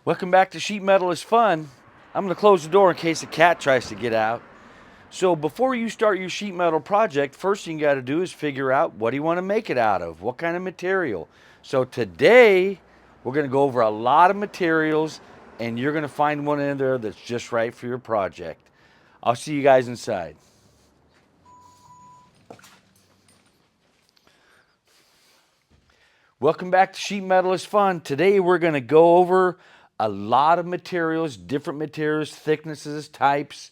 Welcome back to Sheet Metal is Fun. I'm going to close the door in case the cat tries to get out. So before you start your sheet metal project, first thing you got to do is figure out what do you want to make it out of? What kind of material? So today we're going to go over a lot of materials and you're going to find one in there that's just right for your project. I'll see you guys inside. Welcome back to Sheet Metal is Fun. Today we're going to go over a lot of materials, different materials, thicknesses, types,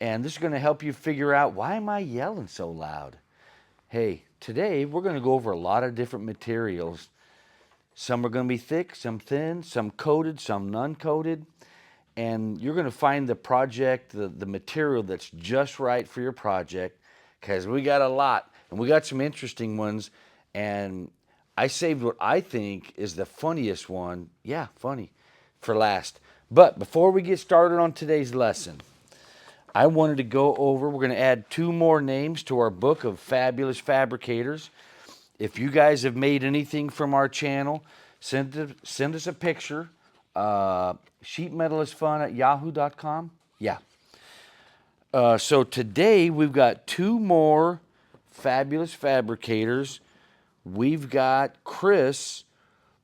and this is going to help you figure out why am I yelling so loud? Hey, today we're going to go over a lot of different materials. Some are going to be thick, some thin, some coated, some non-coated, and you're going to find the project, the material that's just right for your project because we got a lot and we got some interesting ones, and I saved what I think is the funniest one, yeah, funny, for last. But before we get started on today's lesson, I wanted to go over, we're going to add 2 more names to our book of fabulous fabricators. If you guys have made anything from our channel, send us a picture. Sheetmetalisfun@yahoo.com. Yeah. So today we've got 2 more fabulous fabricators. We've got Chris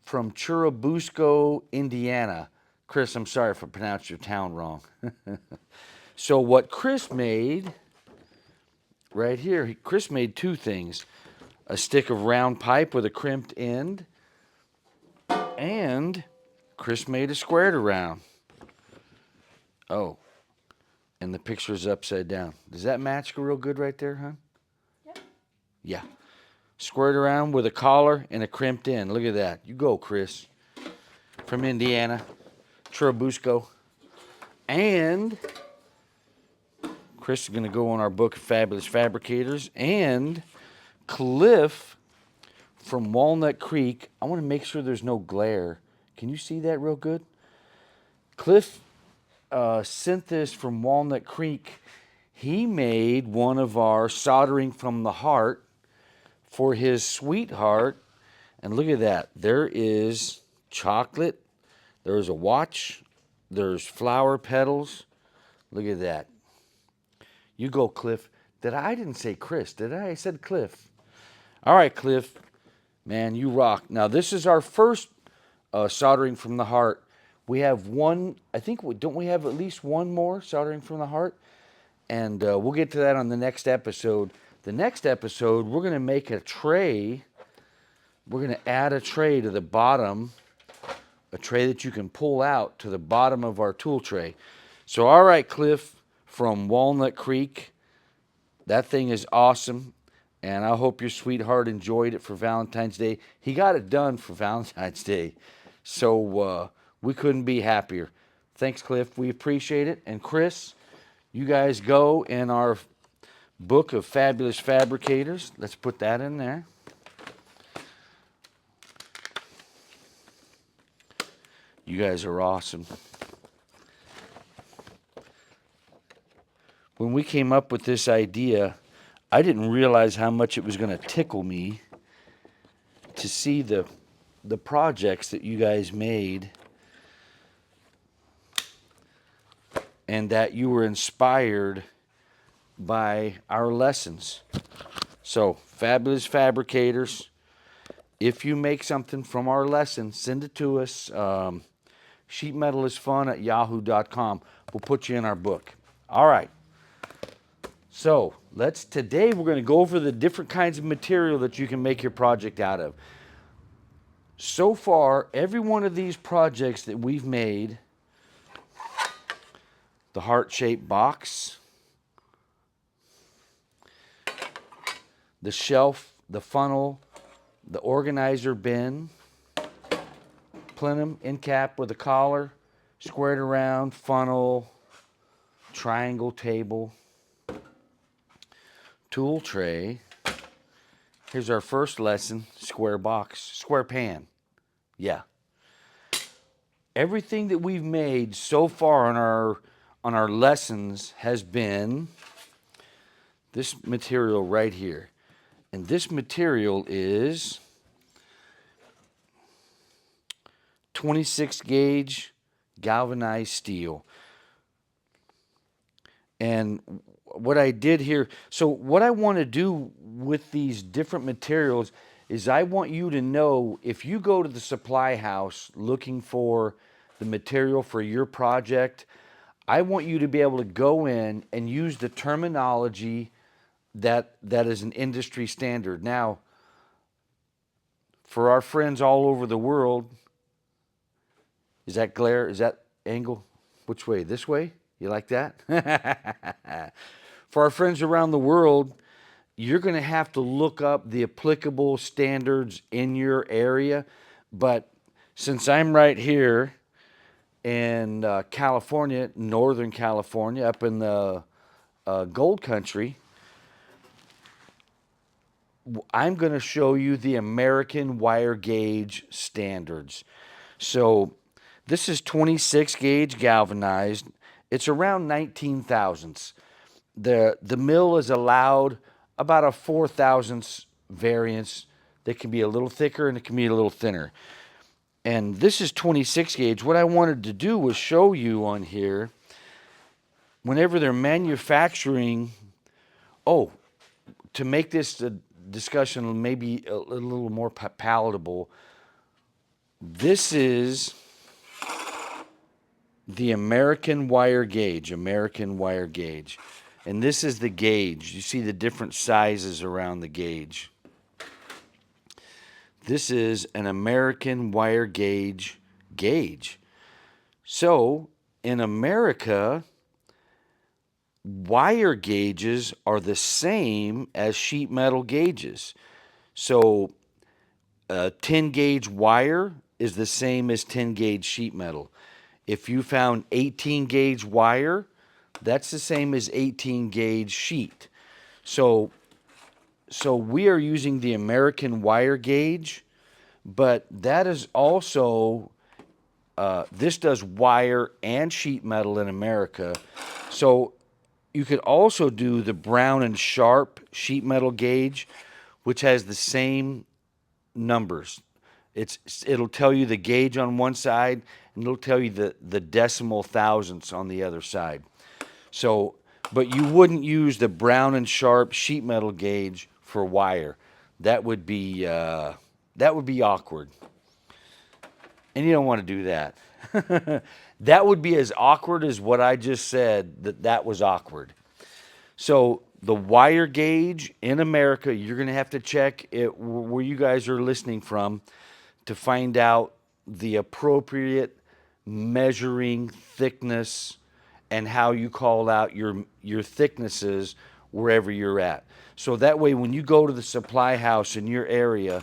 from Churubusco, Indiana. Chris, I'm sorry if I pronounced your town wrong. So what Chris made right here, Chris made 2 things. A stick of round pipe with a crimped end, and Chris made a squared around. Oh, and the picture's upside down. Does that match real good right there, huh? Yep. Yeah. Squared around with a collar and a crimped end. Look at that. You go, Chris. From Indiana, Churubusco. And Chris is going to go on our book of fabulous fabricators. And Cliff from Walnut Creek. I want to make sure there's no glare. Can you see that real good? Cliff sent this from Walnut Creek. He made one of our soldering from the heart for his sweetheart. And look at that. There is chocolate. There's a watch. There's flower petals. Look at that. You go, Cliff. I didn't say Chris, did I? I said Cliff. All right, Cliff. Man, you rock. Now, this is our first soldering from the heart. We have one, I think, don't we have at least one more soldering from the heart? And we'll get to that on the next episode. The next episode, we're going to make a tray. We're going to add a tray to the bottom, a tray that you can pull out to the bottom of our tool tray. So, all right, Cliff from Walnut Creek, that thing is awesome. And I hope your sweetheart enjoyed it for Valentine's Day. He got it done for Valentine's Day. So we couldn't be happier. Thanks, Cliff. We appreciate it. And Chris, you guys go in our book of fabulous fabricators. Let's put that in there. You guys are awesome. When we came up with this idea, I didn't realize how much it was going to tickle me to see the projects that you guys made and that you were inspired by our lessons. So, fabulous fabricators, if you make something from our lesson, send it to us. Sheetmetalisfun@yahoo.com. We'll put you in our book. All right. So today we're going to go over the different kinds of material that you can make your project out of. So far, every one of these projects that we've made, the heart-shaped box, the shelf, the funnel, the organizer bin, plenum, end cap with a collar, squared around, funnel, triangle table, tool tray. Here's our first lesson, square box, square pan. Yeah. Everything that we've made so far on our lessons has been this material right here. And this material is 26 gauge galvanized steel. And what I did here, so what I want to do with these different materials is I want you to know if you go to the supply house looking for the material for your project, I want you to be able to go in and use the terminology that is an industry standard. Now, for our friends all over the world, is that glare? Is that angle? Which way? This way? You like that? For our friends around the world, you're going to have to look up the applicable standards in your area. But since I'm right here in California, Northern California, up in the gold country, I'm going to show you the American wire gauge standards. So this is 26 gauge galvanized. It's around 19 thousandths. The mill is allowed about a 4 thousandths variance. That can be a little thicker and it can be a little thinner. And this is 26 gauge. What I wanted to do was show you on here, whenever they're manufacturing, to make this discussion maybe a little more palatable, this is the American wire gauge, And this is the gauge. You see the different sizes around the gauge. This is an American wire gauge. So, in America, wire gauges are the same as sheet metal gauges. So, 10 gauge wire is the same as 10 gauge sheet metal. If you found 18 gauge wire, that's the same as 18 gauge sheet. So we are using the American wire gauge, but that is also, this does wire and sheet metal in America. So you could also do the Brown and Sharp sheet metal gauge, which has the same numbers. It'll tell you the gauge on one side, and it'll tell you the decimal thousandths on the other side. So, but you wouldn't use the Brown and Sharp sheet metal gauge for wire. That would be awkward, and you don't want to do that. That would be as awkward as what I just said. That was awkward. So the wire gauge in America, you're going to have to check it where you guys are listening from to find out the appropriate measuring thickness and how you call out your thicknesses wherever you're at. So that way when you go to the supply house in your area,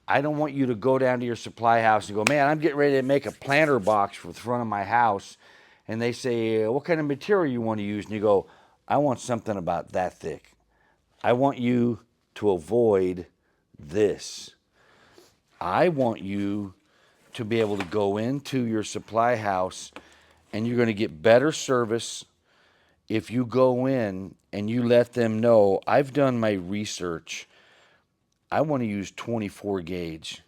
I don't want you to go down to your supply house and go, man, I'm getting ready to make a planter box for the front of my house. And they say, what kind of material you want to use? And you go, I want something about that thick. I want you to avoid this. I want you to be able to go into your supply house, and you're going to get better service if you go in and you let them know, I've done my research. I want to use 24 gauge.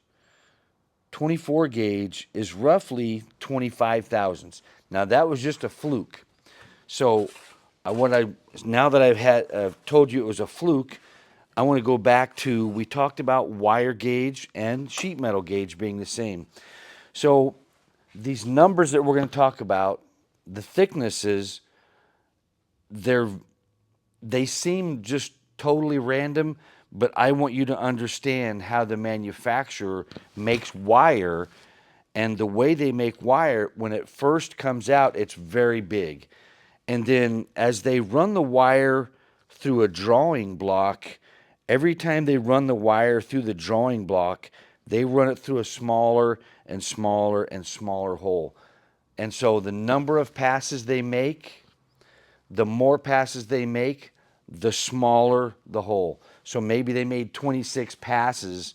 24 gauge is roughly 25 thousandths. Now that was just a fluke. So now that I've told you it was a fluke, I want to go back to, we talked about wire gauge and sheet metal gauge being the same. So these numbers that we're going to talk about, the thicknesses, they seem just totally random, but I want you to understand how the manufacturer makes wire, and the way they make wire, when it first comes out, it's very big. And then as they run the wire through a drawing block, every time they run the wire through the drawing block, they run it through a smaller and smaller and smaller hole. And so the number of passes they make, the more passes they make, the smaller the hole. So maybe they made 26 passes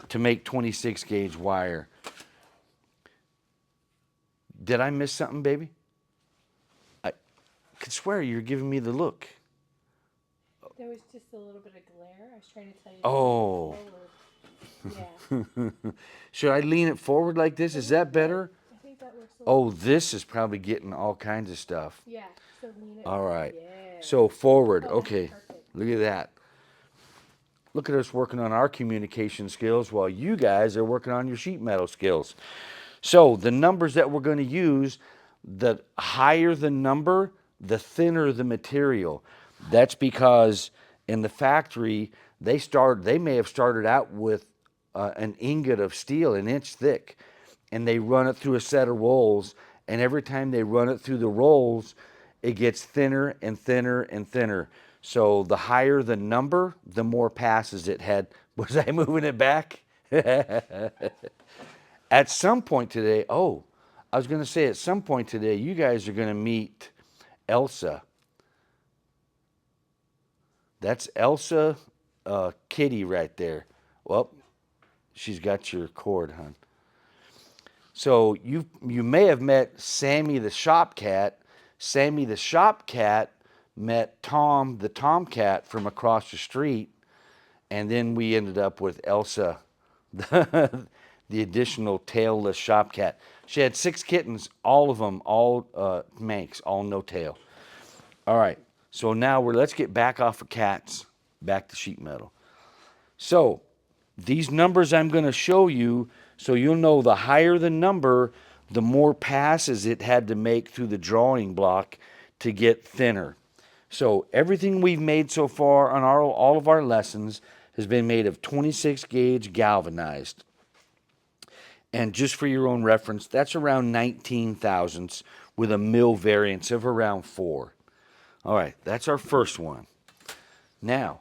to make 26 gauge wire. Did I miss something, baby? I could swear you're giving me the look. There was just a little bit of glare. I was trying to tell you. Oh. Yeah. Should I lean it forward like this? Is that better? I think that works Oh, this is probably getting all kinds of stuff. Yeah. So lean it. All right. Yeah. So forward. Oh, that's Okay. perfect. Look at that. Look at us working on our communication skills while you guys are working on your sheet metal skills. So the numbers that we're going to use, the higher the number, the thinner the material. That's because in the factory, they may have started out with an ingot of steel an inch thick, and they run it through a set of rolls, and every time they run it through the rolls, it gets thinner and thinner and thinner. So the higher the number, the more passes it had. Was I moving it back? At some point today, I was going to say at some point today, you guys are going to meet Elsa. That's Elsa Kitty right there. Well, she's got your cord, hon. So you may have met Sammy the shop cat. Sammy the shop cat met Tom the tomcat from across the street, and then we ended up with Elsa, the additional tailless shop cat. She had 6 kittens, all of them, all Manx, all no tail. All right, so now let's get back off of cats, back to sheet metal. So these numbers I'm going to show you, so you'll know the higher the number, the more passes it had to make through the drawing block to get thinner. So everything we've made so far on all of our lessons has been made of 26 gauge galvanized. And just for your own reference, that's around 19 thousandths with a mil variance of around 4. All right, that's our first one. Now,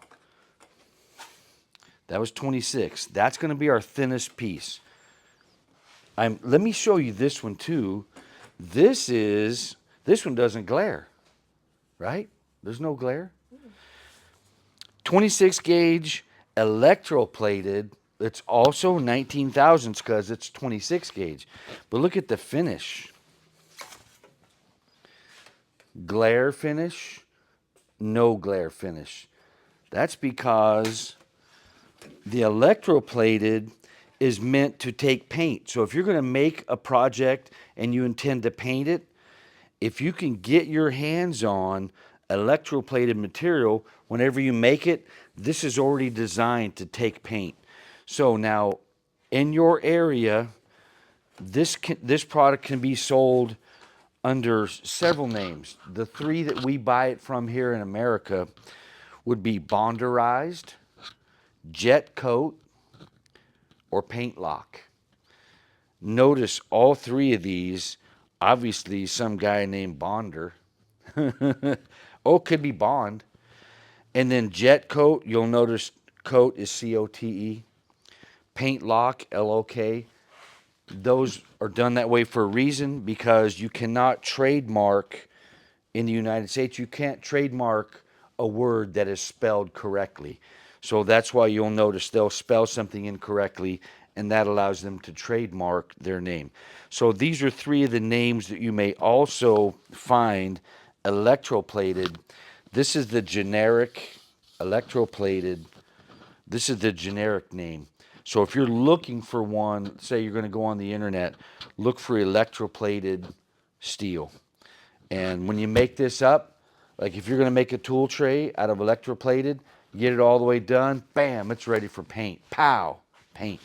that was 26. That's going to be our thinnest piece. Let me show you this one too. This one doesn't glare, right? There's no glare. 26 gauge electroplated. It's also 19 thousandths because it's 26 gauge. But look at the finish. Glare finish, no glare finish. That's because the electroplated is meant to take paint. So if you're going to make a project and you intend to paint it, if you can get your hands on electroplated material, whenever you make it, this is already designed to take paint. So now, in your area, this product can be sold under several names. The 3 that we buy it from here in America would be bonderized, jet coat, or paint lock. Notice all 3 of these, obviously some guy named Bonder. It could be Bond. And then jet coat, you'll notice coat is C-O-T-E. Paint lock, L-O-K. Those are done that way for a reason, because you cannot trademark in the United States. You can't trademark a word that is spelled correctly. So that's why you'll notice they'll spell something incorrectly, and that allows them to trademark their name. So these are 3 of the names that you may also find electroplated. This is the generic electroplated. This is the generic name. So if you're looking for one, say you're going to go on the internet, look for electroplated steel. And when you make this up, like if you're going to make a tool tray out of electroplated, get it all the way done, bam, it's ready for paint. Pow, paint.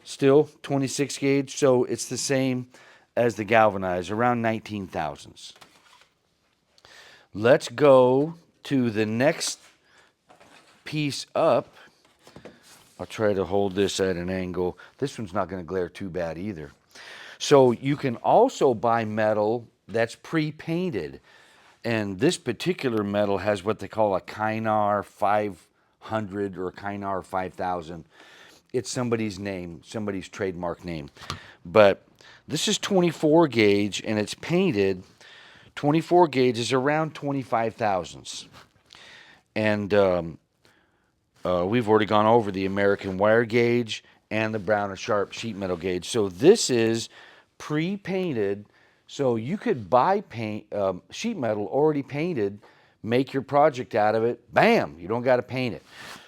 Still 26 gauge, so it's the same as the galvanized, around 19 thousandths. Let's go to the next piece up. I'll try to hold this at an angle. This one's not going to glare too bad either. So you can also buy metal that's pre-painted. And this particular metal has what they call a Kynar 500 or a Kynar 5000. It's somebody's name, somebody's trademark name. But this is 24 gauge and it's painted. 24 gauge is around 25 thousandths. And we've already gone over the American wire gauge and the Brown and Sharp sheet metal gauge. So this is pre-painted. So you could buy sheet metal already painted, make your project out of it. Bam, you don't got to paint it.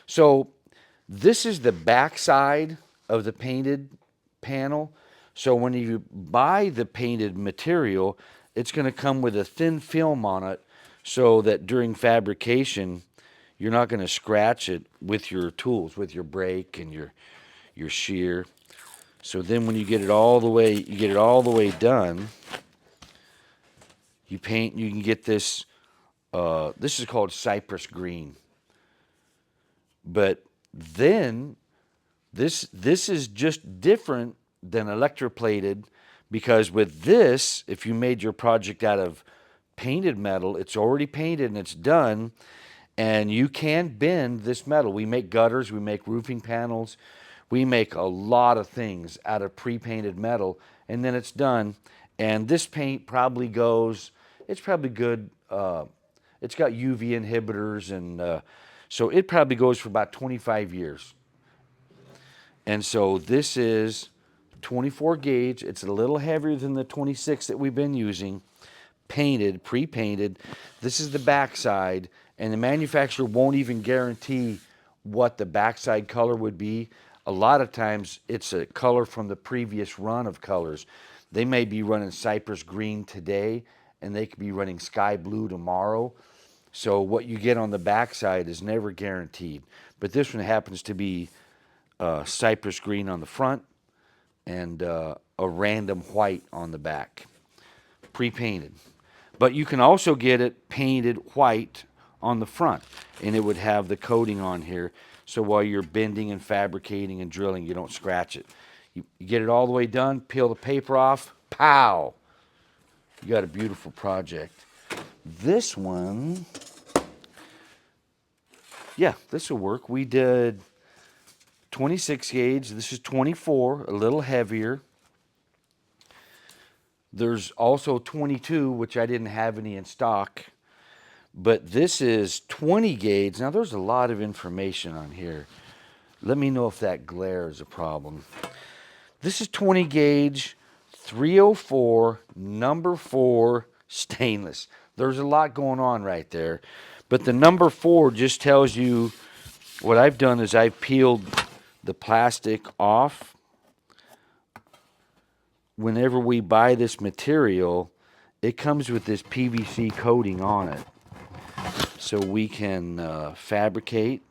So this is the back side of the painted panel. So when you buy the painted material, it's going to come with a thin film on it so that during fabrication, you're not going to scratch it with your tools, with your brake and your shear. So then when you get it all the way done, you can get this, this is called cypress green. But then this is just different than electroplated, because with this, if you made your project out of painted metal, it's already painted and it's done, and you can bend this metal. We make gutters, we make roofing panels, we make a lot of things out of pre-painted metal, and then it's done. And this paint probably goes, it's probably good, it's got UV inhibitors, and so it probably goes for about 25 years. And so this is 24 gauge. It's a little heavier than the 26 that we've been using. Painted, pre-painted. This is the backside, and the manufacturer won't even guarantee what the backside color would be. A lot of times it's a color from the previous run of colors. They may be running cypress green today, and they could be running sky blue tomorrow. So what you get on the backside is never guaranteed. But this one happens to be cypress green on the front and a random white on the back, pre-painted. But you can also get it painted white on the front, and it would have the coating on here, so while you're bending and fabricating and drilling, you don't scratch it. You get it all the way done, peel the paper off, pow! You got a beautiful project. This one, yeah, this will work. We did 26 gauge. This is 24, a little heavier. There's also 22, which I didn't have any in stock. But this is 20 gauge. Now, there's a lot of information on here. Let me know if that glare is a problem. This is 20 gauge, 304, number 4 stainless. There's a lot going on right there. But the number 4 just tells you, what I've done is I've peeled the plastic off. Whenever we buy this material, it comes with this PVC coating on it. So we can fabricate.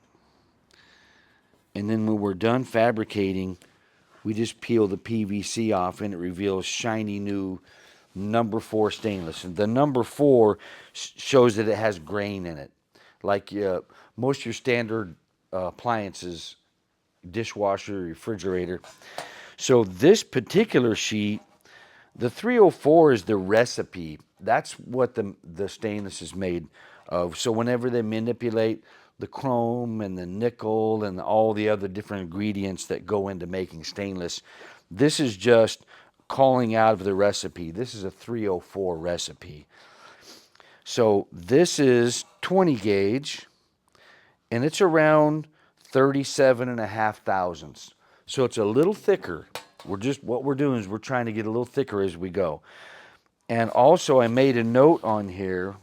And then when we're done fabricating, we just peel the PVC off, and it reveals shiny new number 4 stainless. And the number 4 shows that it has grain in it. Like most of your standard appliances, dishwasher, refrigerator. So this particular sheet, the 304 is the recipe. That's what the stainless is made of. So whenever they manipulate the chrome and the nickel and all the other different ingredients that go into making stainless, this is just calling out of the recipe. This is a 304 recipe. So this is 20 gauge, and it's around 37.5 thousandths. So it's a little thicker. What we're doing is we're trying to get a little thicker as we go. And also I made a note on here,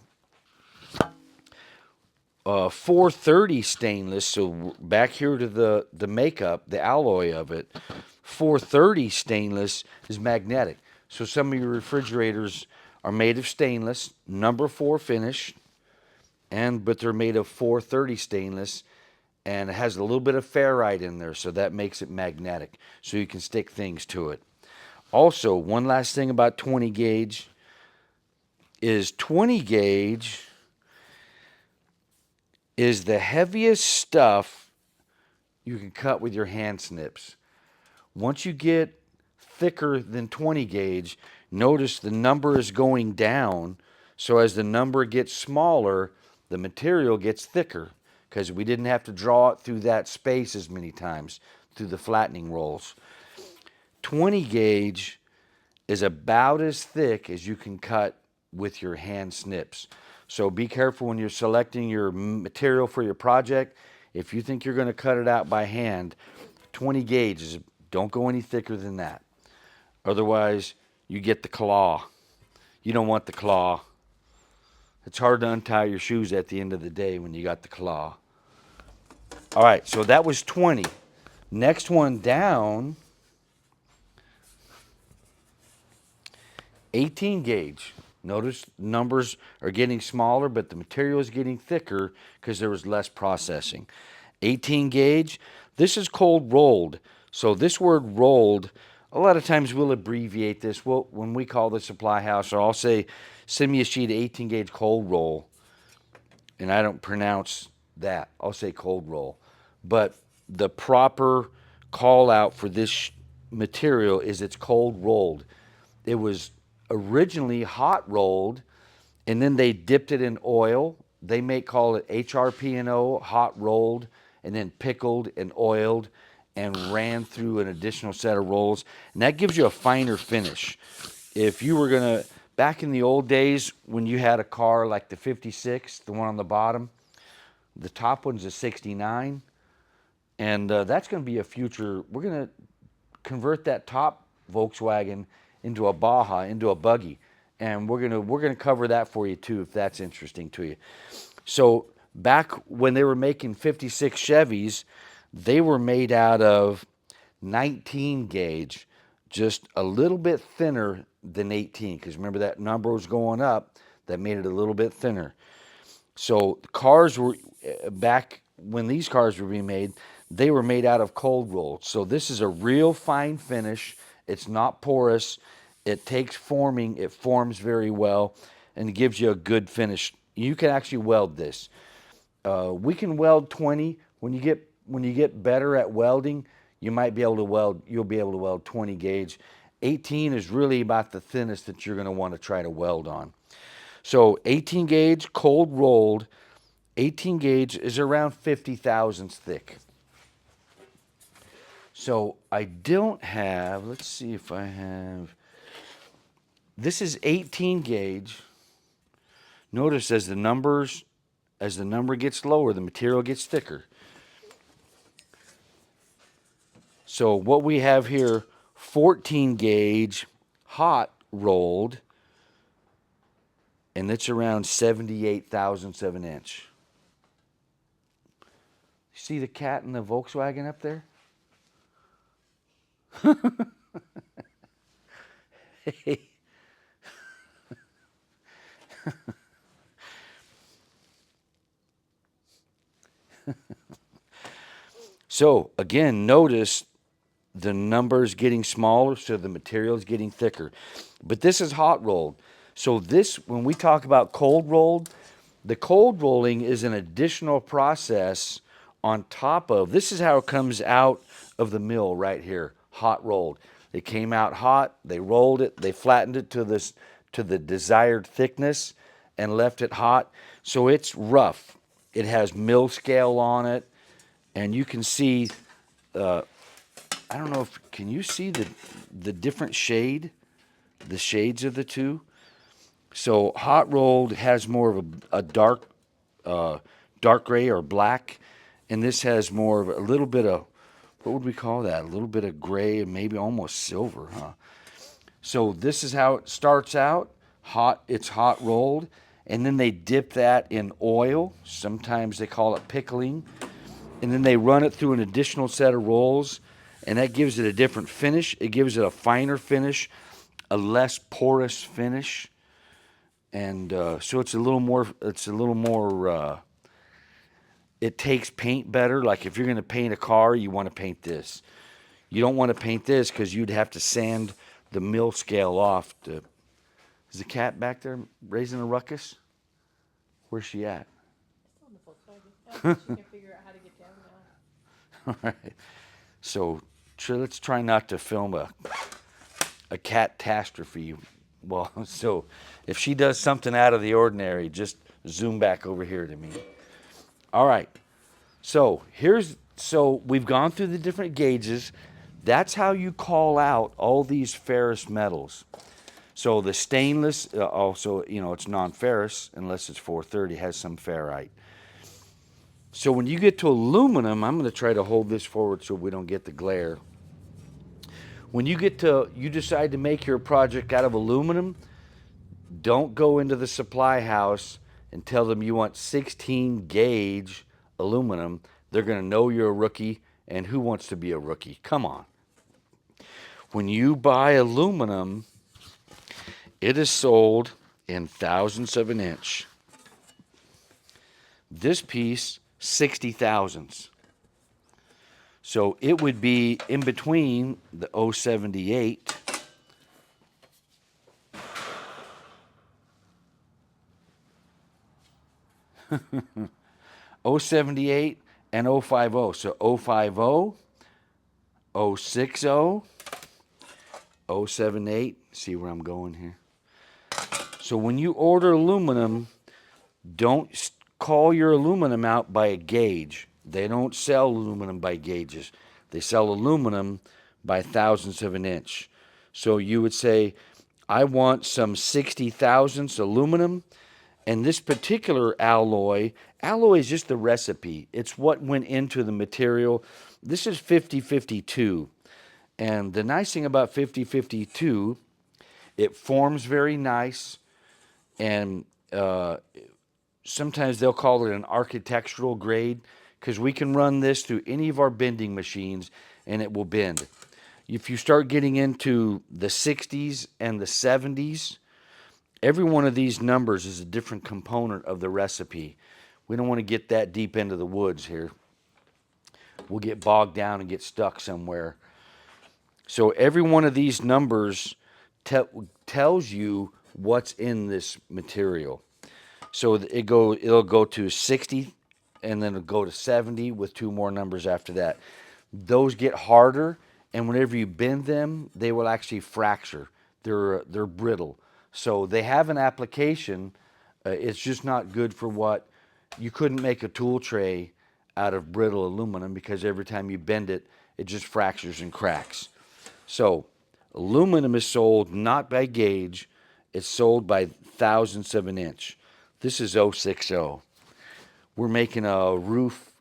430 stainless, so back here to the makeup, the alloy of it, 430 stainless is magnetic. So some of your refrigerators are made of stainless, number 4 finish, but they're made of 430 stainless, and it has a little bit of ferrite in there, so that makes it magnetic, so you can stick things to it. Also, one last thing about 20 gauge is 20 gauge is the heaviest stuff you can cut with your hand snips. Once you get thicker than 20 gauge, notice the number is going down, so as the number gets smaller, the material gets thicker, because we didn't have to draw it through that space as many times through the flattening rolls. 20 gauge is about as thick as you can cut with your hand snips. So be careful when you're selecting your material for your project. If you think you're going to cut it out by hand, 20 gauge is, don't go any thicker than that. Otherwise, you get the claw. You don't want the claw. It's hard to untie your shoes at the end of the day when you got the claw. All right, so that was 20. Next one down 18 gauge. Notice numbers are getting smaller, but the material is getting thicker because there was less processing. 18 gauge, this is cold rolled. So this word rolled, a lot of times we'll abbreviate this. When we call the supply house, or I'll say, send me a sheet of 18 gauge cold roll. And I don't pronounce that. I'll say cold roll. But the proper call out for this material is it's cold rolled. It was originally hot rolled, and then they dipped it in oil. They may call it HRP&O, hot rolled, and then pickled and oiled and ran through an additional set of rolls. And that gives you a finer finish. If you were going to, back in the old days when you had a car like the 56, the one on the bottom, the top one's a 69, and that's going to be a future. We're going to convert that top Volkswagen into a Baja, into a buggy, and we're gonna cover that for you too if that's interesting to you. So back when they were making 56 Chevys, they were made out of 19 gauge, just a little bit thinner than 18, because remember that number was going up, that made it a little bit thinner. So cars were, back when these cars were being made, they were made out of cold rolled. So this is a real fine finish. It's not porous. It takes forming. It forms very well, and it gives you a good finish. You can actually weld this. We can weld 20. When you get better at welding, you might be able to weld. You'll be able to weld 20 gauge. 18 is really about the thinnest that you're going to want to try to weld on. So 18 gauge cold rolled. 18 gauge is around 50 thousandths thick. So I don't have, let's see if I have, this is 18 gauge. Notice as the number gets lower, the material gets thicker. So what we have here, 14 gauge hot rolled, and it's around 78 thousandths of an inch. See the cat in the Volkswagen up there? Hey. So again, notice the numbers getting smaller, so the material is getting thicker. But this is hot rolled. So this, when we talk about cold rolled, the cold rolling is an additional process on top of, this is how it comes out of the mill right here, hot rolled. It came out hot, they rolled it, they flattened it to the desired thickness and left it hot. So it's rough. It has mill scale on it, and you can see, I don't know if, can you see the different shade, the shades of the two? So hot rolled has more of a dark gray or black, and this has more of a little bit of, what would we call that? A little bit of gray and maybe almost silver, huh? So this is how it starts out. Hot, it's hot rolled, and then they dip that in oil. Sometimes they call it pickling, and then they run it through an additional set of rolls, and that gives it a different finish. It gives it a finer finish, a less porous finish, and so it's a little more. It takes paint better. Like if you're going to paint a car, you want to paint this. You don't want to paint this because you'd have to sand the mill scale off. Is the cat back there raising a ruckus? Where's she at? Still in the Volkswagen. I think she can figure out how to get down now. All right. So let's try not to film a catastrophe. Well, so if she does something out of the ordinary, just zoom back over here to me. All right. So we've gone through the different gauges. That's how you call out all these ferrous metals. So the stainless, also, it's non-ferrous unless it's 430, has some ferrite. So when you get to aluminum, I'm going to try to hold this forward so we don't get the glare. When you decide to make your project out of aluminum, don't go into the supply house and tell them you want 16 gauge aluminum. They're going to know you're a rookie, and who wants to be a rookie? Come on. When you buy aluminum, It is sold in thousandths of an inch. This piece, 60 thousandths. So it would be in between the 078 078 and 050. So 050, 060, 078. See where I'm going here? So when you order aluminum, don't call your aluminum out by a gauge. They don't sell aluminum by gauges. They sell aluminum by thousandths of an inch. So you would say, I want some 60 thousandths aluminum. And this particular alloy is just the recipe. It's what went into the material. This is 5052. And the nice thing about 5052, it forms very nice. And sometimes they'll call it an architectural grade because we can run this through any of our bending machines and it will bend. If you start getting into the 60s and the 70s, every one of these numbers is a different component of the recipe. We don't want to get that deep into the woods here. We'll get bogged down and get stuck somewhere. So every one of these numbers tells you what's in this material. So it'll go to 60 and then it'll go to 70 with two more numbers after that. Those get harder, and whenever you bend them, they will actually fracture. They're brittle. So they have an application. It's just not good for what you couldn't make a tool tray out of brittle aluminum because every time you bend it, it just fractures and cracks. So aluminum is sold not by gauge, it's sold by thousandths of an inch. This is 060. We're making a roof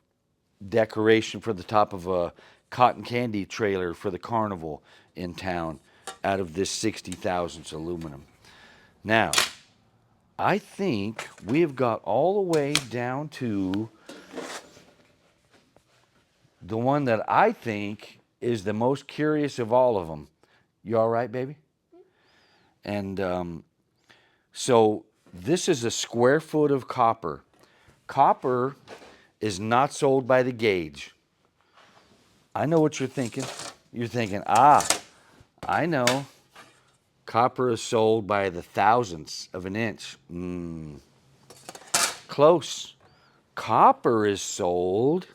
decoration for the top of a cotton candy trailer for the carnival in town out of this 60 thousandths aluminum. Now, I think we have got all the way down to the one that I think is the most curious of all of them. You all right, baby? And so this is a square foot of copper. Copper is not sold by the gauge. I know what you're thinking. You're thinking, I know. Copper is sold by the thousandths of an inch. Close. Copper is sold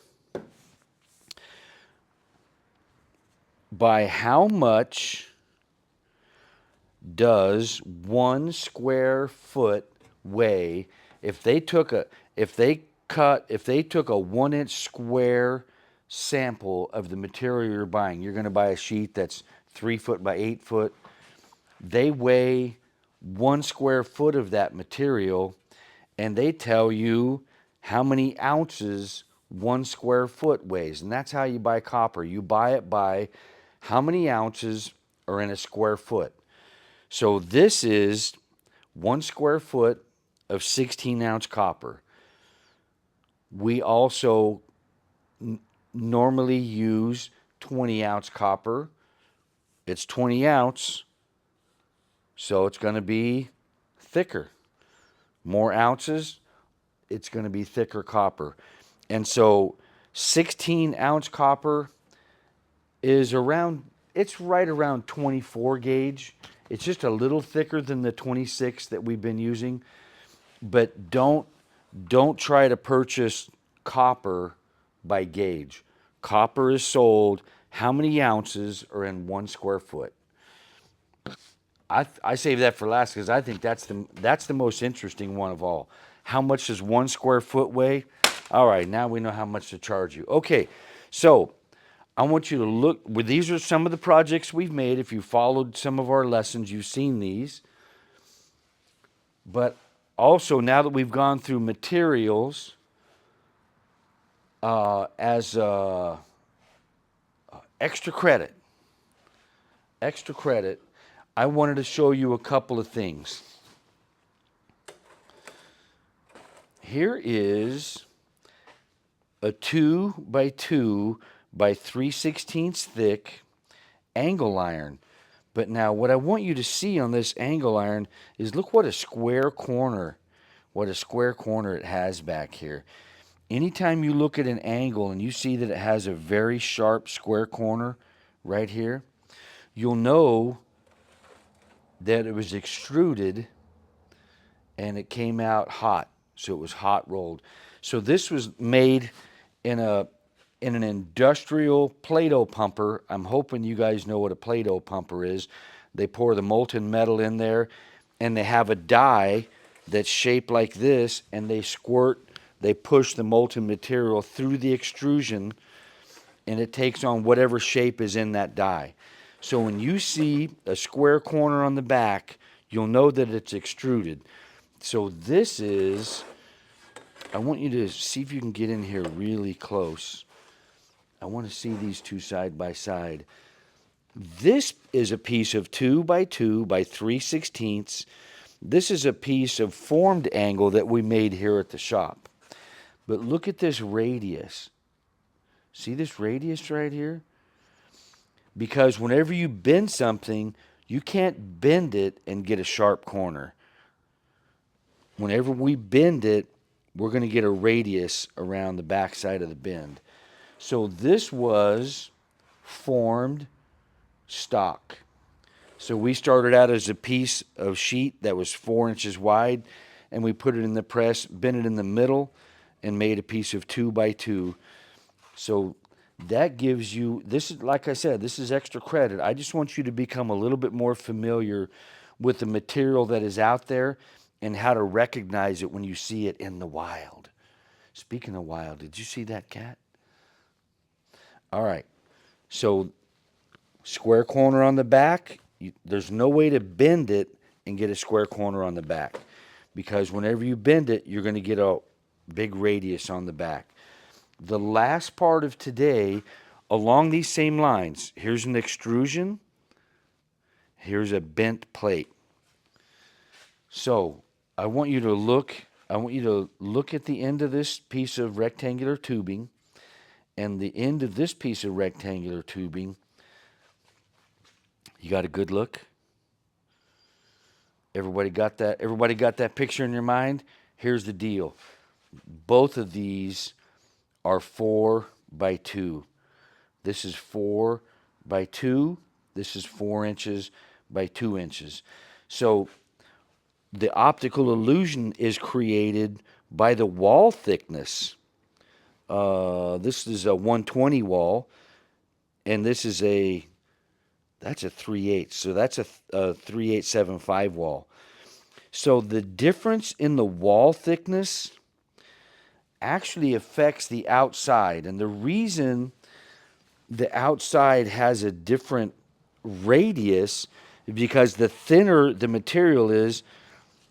by how much does 1 square foot weigh? If they took a 1-inch square sample of the material you're buying, you're going to buy a sheet that's 3 foot by 8 foot. They weigh 1 square foot of that material, and they tell you how many ounces 1 square foot weighs. And that's how you buy copper. You buy it by how many ounces are in a square foot. So this is 1 square foot of 16-ounce copper. We also normally use 20-ounce copper. It's 20 ounce, so it's going to be thicker. More ounces, it's going to be thicker copper. And so 16-ounce copper is right around 24 gauge. It's just a little thicker than the 26 that we've been using. But don't try to purchase copper by gauge. Copper is sold how many ounces are in 1 square foot. I save that for last because I think that's the most interesting one of all. How much does 1 square foot weigh? All right, now we know how much to charge you. Okay, so I want you to look. These are some of the projects we've made. If you followed some of our lessons, you've seen these. But also, now that we've gone through materials as extra credit, I wanted to show you a couple of things. Here is a 2 by 2 by 3/16 thick angle iron. But now what I want you to see on this angle iron is look what a square corner, it has back here. Anytime you look at an angle and you see that it has a very sharp square corner right here, you'll know that it was extruded and it came out hot. So it was hot rolled. So this was made in an industrial Play-Doh pumper. I'm hoping you guys know what a Play-Doh pumper is. They pour the molten metal in there and they have a die that's shaped like this, and they push the molten material through the extrusion, and it takes on whatever shape is in that die. So when you see a square corner on the back, you'll know that it's extruded. So this is, I want you to see if you can get in here really close. I want to see these two side by side. This is a piece of 2 by 2 by 3/16. This is a piece of formed angle that we made here at the shop. But look at this radius. See this radius right here? Because whenever you bend something, you can't bend it and get a sharp corner. Whenever we bend it, we're going to get a radius around the back side of the bend. So this was formed stock. So we started out as a piece of sheet that was 4 inches wide, and we put it in the press, bent it in the middle, and made a piece of 2 by 2. So that gives you, this is, like I said, this is extra credit. I just want you to become a little bit more familiar with the material that is out there and how to recognize it when you see it in the wild. Speaking of wild, did you see that cat? All right. So square corner on the back, there's no way to bend it and get a square corner on the back, because whenever you bend it, you're going to get a big radius on the back. The last part of today, along these same lines, here's an extrusion, here's a bent plate. So I want you to look at the end of this piece of rectangular tubing and the end of this piece of rectangular tubing. You got a good look? Everybody got that? Everybody got that picture in your mind? Here's the deal. Both of these are 4 by 2. This is 4 by 2. This is 4 inches by 2 inches. So the optical illusion is created by the wall thickness. This is a 120 wall, and this is that's a 3/8. So that's a 3/875 wall. So the difference in the wall thickness actually affects the outside. And the reason the outside has a different radius is because the thinner the material is,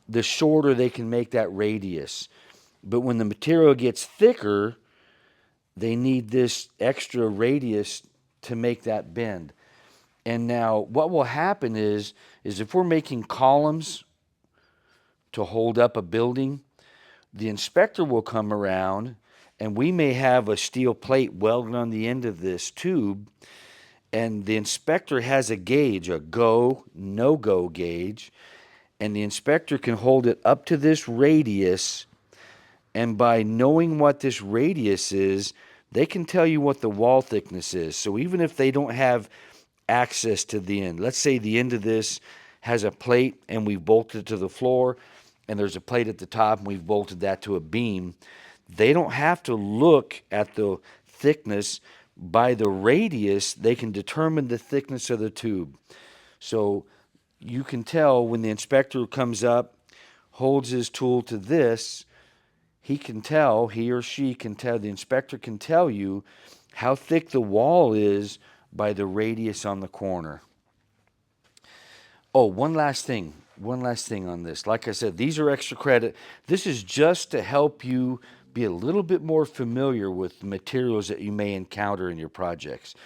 the shorter they can make that radius. But when the material gets thicker, they need this extra radius to make that bend. And now what will happen is if we're making columns to hold up a building, the inspector will come around and we may have a steel plate welded on the end of this tube, and the inspector has a gauge, a go, no-go gauge, and the inspector can hold it up to this radius, and by knowing what this radius is, they can tell you what the wall thickness is. So even if they don't have access to the end, let's say the end of this has a plate and we've bolted it to the floor, and there's a plate at the top and we've bolted that to a beam, they don't have to look at the thickness. By the radius, they can determine the thickness of the tube. So you can tell when the inspector comes up, holds his tool to this, he or she can tell, the inspector can tell you how thick the wall is by the radius on the corner. Oh, one last thing on this. Like I said, these are extra credit. This is just to help you be a little bit more familiar with the materials that you may encounter in your projects.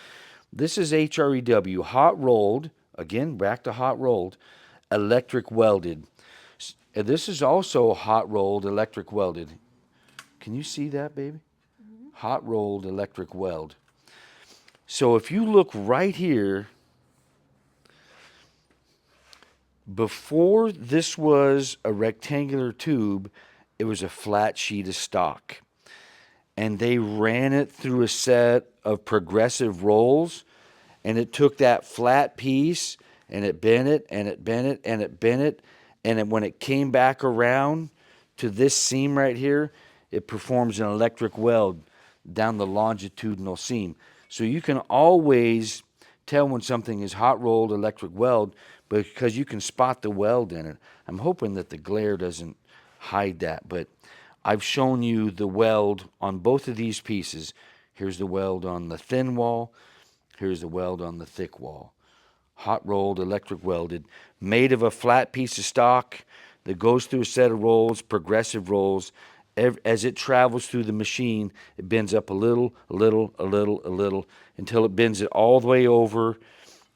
This is HREW, hot rolled, again, back to hot rolled, electric welded. This is also hot rolled, electric welded. Can you see that, baby? Mm-hmm. Hot rolled electric weld. So if you look right here, Before this was a rectangular tube, it was a flat sheet of stock. And they ran it through a set of progressive rolls, and it took that flat piece and it bent it and it bent it and it bent it. When it came back around to this seam right here, it performs an electric weld down the longitudinal seam. So you can always tell when something is hot rolled electric weld because you can spot the weld in it. I'm hoping that the glare doesn't hide that, but I've shown you the weld on both of these pieces. Here's the weld on the thin wall. Here's the weld on the thick wall. Hot rolled, electric welded, made of a flat piece of stock that goes through a set of rolls, progressive rolls. As it travels through the machine, it bends up a little, a little, a little, a little, until it bends it all the way over.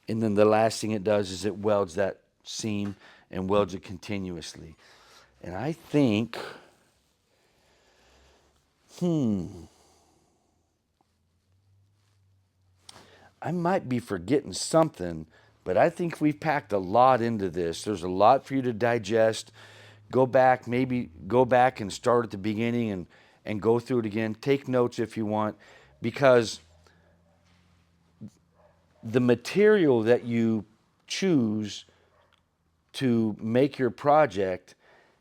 And then the last thing it does is it welds that seam and welds it continuously. And I think, I might be forgetting something, but I think we've packed a lot into this. There's a lot for you to digest. Go back, maybe go back and start at the beginning and go through it again. Take notes if you want, because the material that you choose to make your project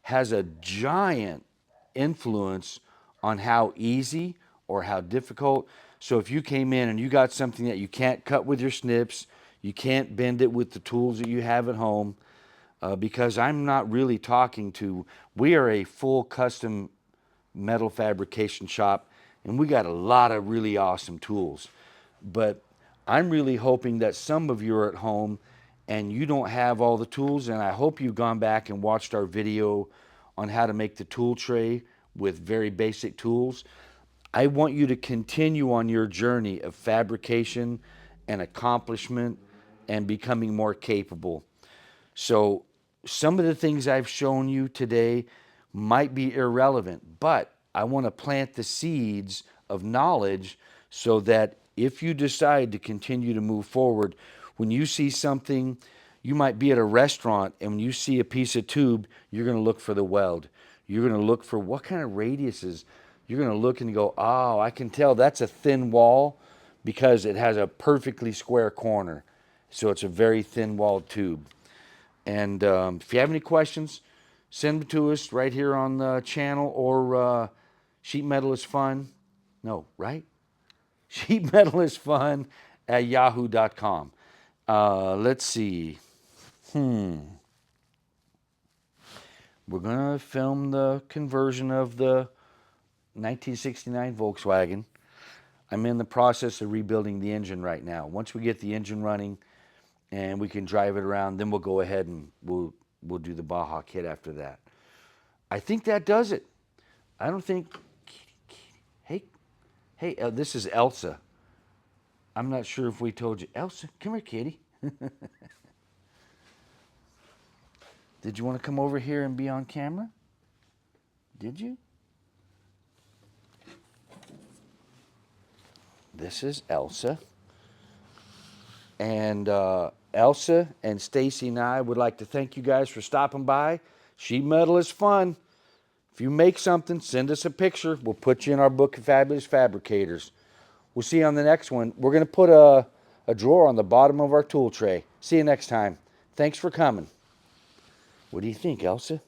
has a giant influence on how easy or how difficult. So if you came in and you got something that you can't cut with your snips, you can't bend it with the tools that you have at home, because I'm not really talking to, we are a full custom metal fabrication shop, and we got a lot of really awesome tools. But I'm really hoping that some of you are at home and you don't have all the tools, and I hope you've gone back and watched our video on how to make the tool tray with very basic tools. I want you to continue on your journey of fabrication and accomplishment and becoming more capable. So some of the things I've shown you today might be irrelevant, but I want to plant the seeds of knowledge so that if you decide to continue to move forward, when you see something, you might be at a restaurant, and when you see a piece of tube, you're going to look for the weld. You're going to look for what kind of radiuses. You're going to look and go, oh, I can tell that's a thin wall because it has a perfectly square corner. So it's a very thin walled tube. And if you have any questions, send them to us right here on the channel, or Sheet Metal is Fun. No, right? Sheetmetalisfun at yahoo.com. Let's see. We're going to film the conversion of the 1969 Volkswagen. I'm in the process of rebuilding the engine right now. Once we get the engine running and we can drive it around, then we'll go ahead and we'll do the Baja kit after that. I think that does it. I don't think... Hey, this is Elsa. I'm not sure if we told you. Elsa, come here, kitty. Did you want to come over here and be on camera? Did you? This is Elsa. And Elsa and Stacy and I would like to thank you guys for stopping by. Sheet metal is fun. If you make something, send us a picture. We'll put you in our book of fabulous fabricators. We'll see you on the next one. We're going to put a drawer on the bottom of our tool tray. See you next time. Thanks for coming. What do you think, Elsa?